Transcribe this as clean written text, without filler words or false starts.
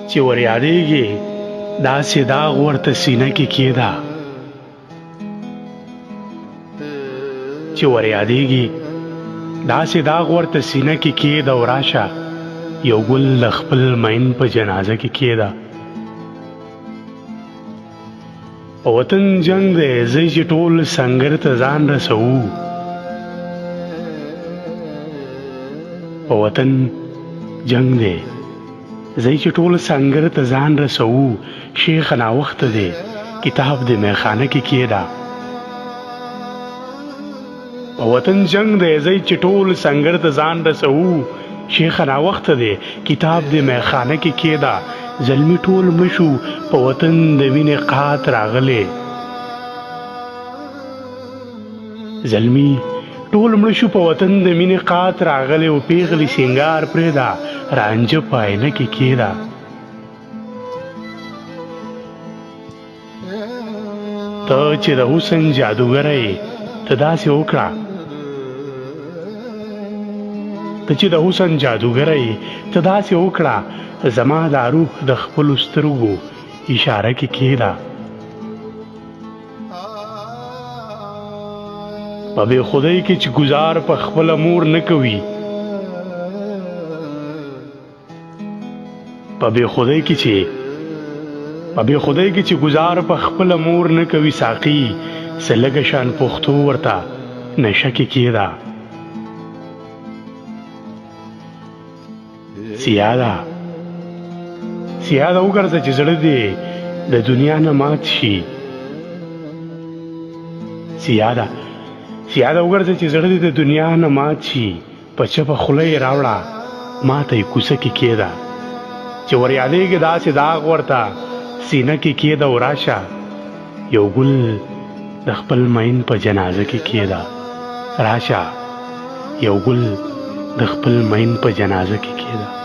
چې ور یادېږي داسې داغ ورته سینه کې کېده چې ور یادېږي داسې داغ ورته سینه کې کېده او راشه یو ګل د خپل مین په جنازه کې کېده په وطن جنگ دی زه چې ټول سنګر ته ځان رسوو په وطن جنگ دی زه چې ټول سنګر ته ځان رسوو شیخ ناوخته دی کتاب د میخانه کې کېده په وطن جنگ دی زه چې ټول سنګر ته ځان رسوو شیخ ناوخته دی کتاب د میخانه کې کېده زلمی ټول مشو په وطن د وینې قات راغلی زلمی ټول مړه شو په وطن د مینې قات راغلی او پیغلې سینګار پرېږده رانجه په آینه کې کېده ته چې د حسن جادوګره یې ته داسې وکړه ته چې د حسن جادوګره یې ته داسې وکړه زما دا روح د خپلو سترګو اشاره کې کېده په بې خدۍ کې چې ګزار په خپله مور نه کوي په بې خدۍ کې چې ګزار په خپله مور نه کوي ساقي څه لږه شان پښتو ورته نشه کې کېده سیاده وګرځه چې زړه دې د دنیا نه مات شي سیاده وګرځه چې زړه دې د دنیا نه مات شي په چپه خوله یې راوړه ما ته یې کوڅه کې کېده چې ور یادېږي داسې داغ ورته سینه کې کېده او راشه یو ګل د خپل مین په جنازه کې کېده راشه یو ګل د خپل مین په جنازه کې کېده